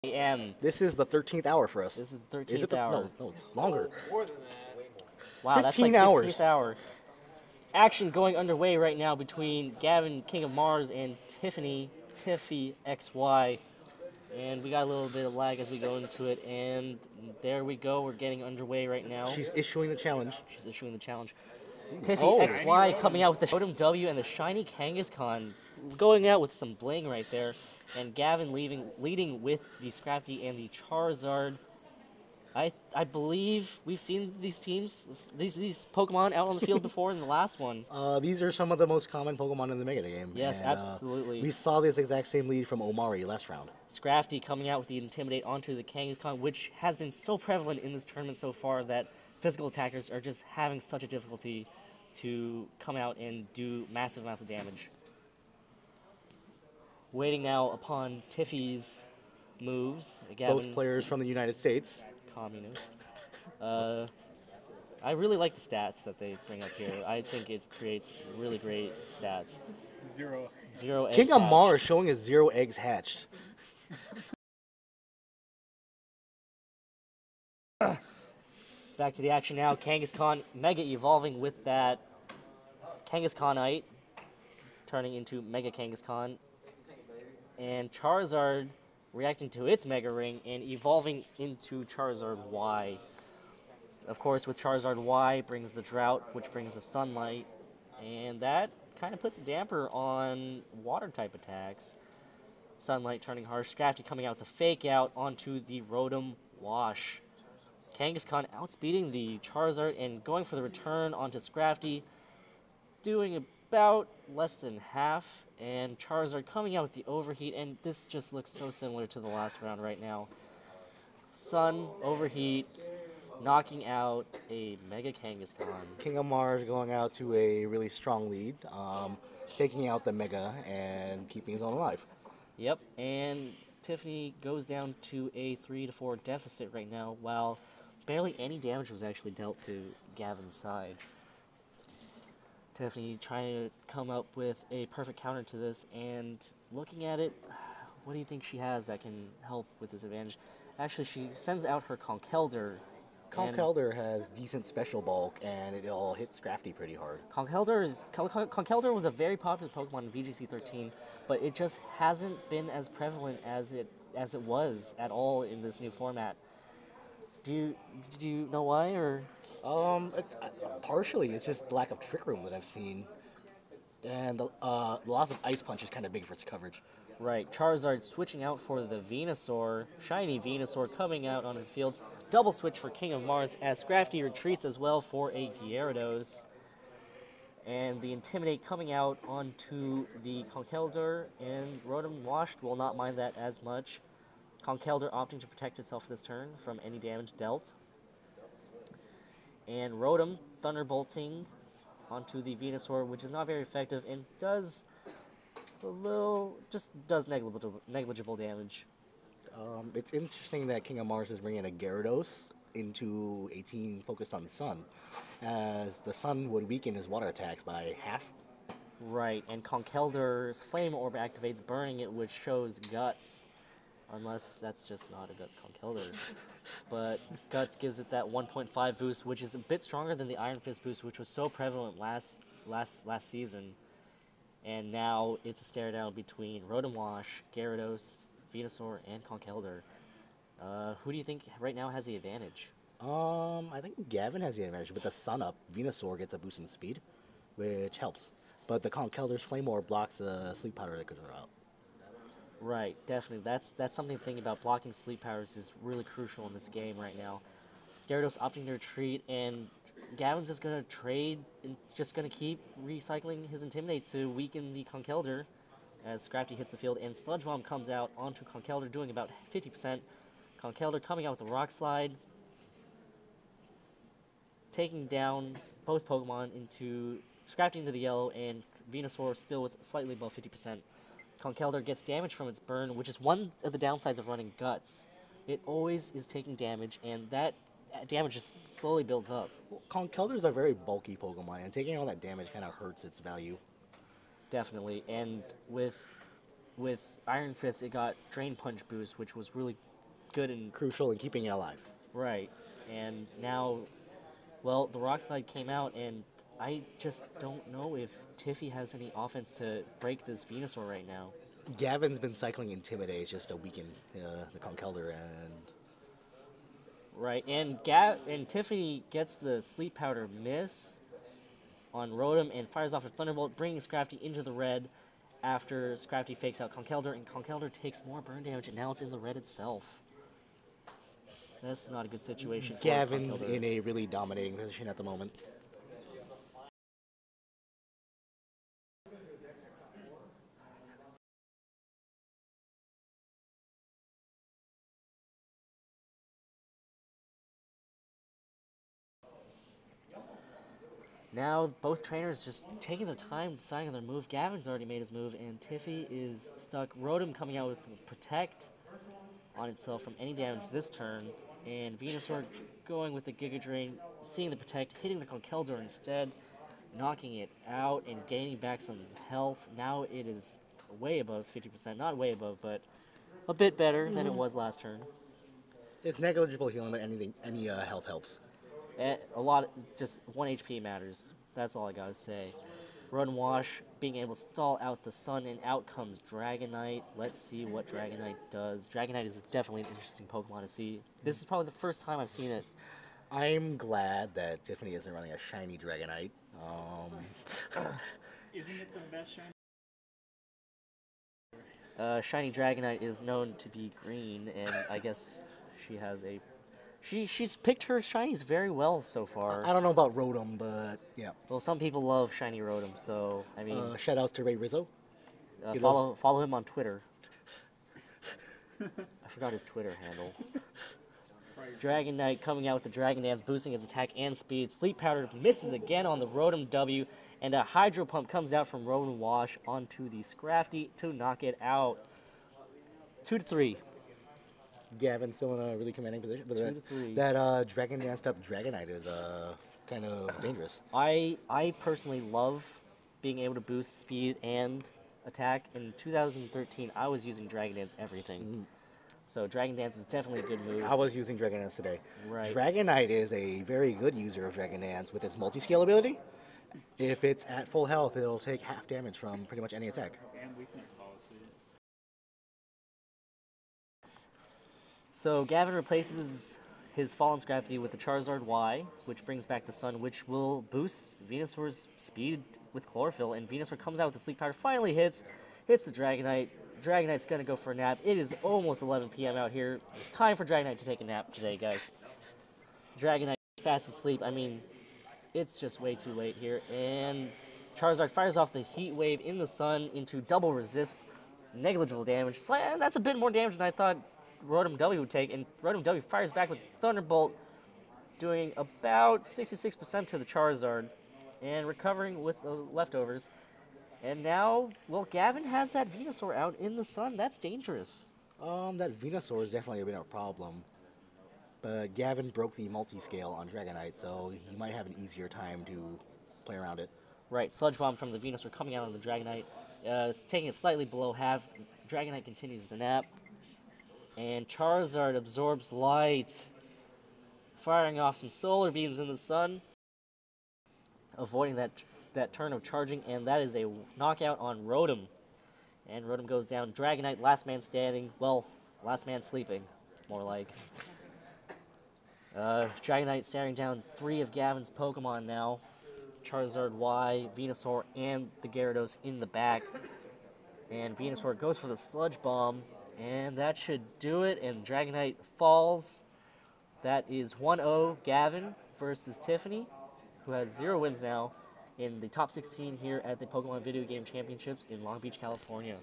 AM. This is the 13th hour for us. This is the 13th Is it hour. No, it's longer. More than that. Wow, that's 15 like 15th hours. hour. Action going underway right now between Gavin, King of Mars, and Tiffany, tiffyxy. And we got a little bit of lag as we go into it, and there we go. We're getting underway right now. She's issuing the challenge. She's issuing the challenge. tiffyxy coming out with the Totem W and the shiny Kangaskhan, going out with some bling right there. And Gavin leading with the Scrafty and the Charizard. I believe we've seen these teams, these Pokemon out on the field before in the last one. These are some of the most common Pokemon in the Mega game. Yes, and, absolutely. We saw this exact same lead from Omari last round. Scrafty coming out with the Intimidate onto the Kangaskhan, which has been so prevalent in this tournament so far that physical attackers are just having such a difficulty to come out and do massive amounts of damage. Waiting now upon Tiffy's moves. Gavin, Both players from the United States. Communist. I really like the stats that they bring up here. I think it creates really great stats. Zero eggs King of hatched. Mars showing his 0 eggs hatched. Back to the action now. Kangaskhan Mega evolving with that Kangaskhanite, turning into Mega Kangaskhan. And Charizard reacting to its Mega Ring and evolving into Charizard Y. Of course, with Charizard Y brings the Drought, which brings the Sunlight, and that kind of puts a damper on Water-type attacks. Sunlight turning harsh, Scrafty coming out with the Fake Out onto the Rotom Wash. Kangaskhan outspeeding the Charizard and going for the return onto Scrafty, doing about less than half, and Charizard coming out with the Overheat, and this just looks so similar to the last round right now. Sun, Overheat, knocking out a Mega Kangaskhan. King of Mars going out to a really strong lead, taking out the Mega and keeping his own alive. Yep, and Tiffany goes down to a 3-4 deficit right now, while barely any damage was actually dealt to Gavin's side. Tiffany trying to come up with a perfect counter to this, and looking at it, what do you think she has that can help with this advantage? Actually, she sends out her Conkeldurr. Conkeldurr has decent special bulk, and it all hits Scrafty pretty hard. Conkeldurr was a very popular Pokemon in VGC 13, but it just hasn't been as prevalent as it was at all in this new format. Do you know why, or? Partially, it's just the lack of Trick Room that I've seen. And the loss of Ice Punch is kind of big for its coverage. Right, Charizard switching out for the Venusaur. Shiny Venusaur coming out onto the field. Double switch for King of Mars as Scrafty retreats as well for a Gyarados. And the Intimidate coming out onto the Conkeldurr, and Rotom Washed will not mind that as much. Conkeldurr opting to protect itself this turn from any damage dealt. And Rotom Thunderbolting onto the Venusaur, which is not very effective and does negligible damage. It's interesting that King of Mars is bringing a Gyarados into a team focused on the Sun, as the Sun would weaken his water attacks by half. Right, and Conkeldurr's Flame Orb activates, burning it, which shows Guts. Unless that's just not a Guts Conkeldurr. But Guts gives it that 1.5 boost, which is a bit stronger than the Iron Fist boost, which was so prevalent last season. And now it's a stare down between Rotom Wash, Gyarados, Venusaur, and Conkeldurr. Who do you think right now has the advantage? I think Gavin has the advantage. With the Sun up, Venusaur gets a boost in speed, which helps. But the Conkeldurr's Flame Orb blocks the Sleep Powder that could throw out. Right, definitely. That's something to think about. Blocking Sleep Powers is really crucial in this game right now. Gyarados opting to retreat, and Gavin's just going to trade and just going to keep recycling his Intimidate to weaken the Conkeldurr as Scrafty hits the field, and Sludge Bomb comes out onto Conkeldurr, doing about 50%. Conkeldurr coming out with a Rock Slide, taking down both Pokemon into Scrafty into the yellow, and Venusaur still with slightly above 50%. Conkeldurr gets damage from its burn, which is one of the downsides of running Guts. It always is taking damage, and that damage just slowly builds up. Well, Conkeldurr's a very bulky Pokemon, and taking all that damage kind of hurts its value. Definitely, and with Iron Fist, it got Drain Punch boost, which was really good and Crucial in keeping it alive. right. And now, well, the Rock Slide came out, and I just don't know if Tiffy has any offense to break this Venusaur right now. Gavin's been cycling Intimidate just to weaken the Conkeldurr, and Right, and Tiffany gets the Sleep Powder miss on Rotom and fires off a Thunderbolt, bringing Scrafty into the red after Scrafty fakes out Conkeldurr, and Conkeldurr takes more burn damage, and now it's in the red itself. That's not a good situation for Gavin's Conkeldurr. in a really dominating position at the moment. Now, both trainers just taking their time deciding on their move. Gavin's already made his move, and Tiffy is stuck. Rotom coming out with Protect on itself from any damage this turn, and Venusaur going with the Giga Drain, seeing the Protect, hitting the Conkeldurr instead, knocking it out and gaining back some health. Now it is way above 50%. Not way above, but a bit better than it was last turn. It's negligible healing, but any health helps. A lot, just 1 HP matters. That's all I gotta say. Run Wash, being able to stall out the sun, and out comes Dragonite. Let's see what Dragonite does. Dragonite is definitely an interesting Pokemon to see. This is probably the first time I've seen it. I'm glad that Tiffany isn't running a shiny Dragonite. Isn't it the best shiny? Shiny Dragonite is known to be green, and I guess she has a... She's picked her shinies very well so far. I don't know about Rotom, but yeah. Well, some people love shiny Rotom, so I mean, Shout outs to Ray Rizzo. follow him on Twitter. I forgot his Twitter handle. Dragonite coming out with the Dragon Dance, boosting his attack and speed. Sleep Powder misses again on the Rotom W, and a Hydro Pump comes out from Rotom Wash onto the Scrafty to knock it out. 2-3. Gavin's still in a really commanding position, but 2-3. that Dragon Danced up Dragonite is kind of dangerous. I personally love being able to boost speed and attack. In 2013, I was using Dragon Dance everything. So Dragon Dance is definitely a good move. I was using Dragon Dance today. Right. Dragonite is a very good user of Dragon Dance with its multi-scale ability. If it's at full health, it'll take half damage from pretty much any attack. And weakness policy. So Gavin replaces his Fallen Scrafty with the Charizard Y, which brings back the Sun, which will boost Venusaur's speed with Chlorophyll, and Venusaur comes out with the Sleep Powder, finally hits the Dragonite. Dragonite's gonna go for a nap. It is almost 11 p.m. out here. Time for Dragonite to take a nap today, guys. Dragonite fast asleep. I mean, it's just way too late here. And Charizard fires off the Heat Wave in the Sun into double resist. Negligible damage. That's a bit more damage than I thought Rotom W would take. And Rotom W fires back with Thunderbolt, doing about 66% to the Charizard. And recovering with the leftovers. And now, well, Gavin has that Venusaur out in the sun. That's dangerous. That Venusaur is definitely been a problem. But Gavin broke the multi-scale on Dragonite, so he might have an easier time to play around it. Right, Sludge Bomb from the Venusaur coming out on the Dragonite. Taking it slightly below half. Dragonite continues the nap. And Charizard absorbs light. Firing off some solar beams in the sun. Avoiding that turn of charging, and that is a knockout on Rotom. And Rotom goes down. Dragonite, last man standing. Well, last man sleeping, more like. Dragonite staring down 3 of Gavin's Pokemon now. Charizard Y, Venusaur, and the Gyarados in the back. And Venusaur goes for the Sludge Bomb, and that should do it, and Dragonite falls. That is 1-0 Gavin versus Tiffany, who has 0 wins now in the top 16 here at the Pokemon Video Game Championships in Long Beach, California.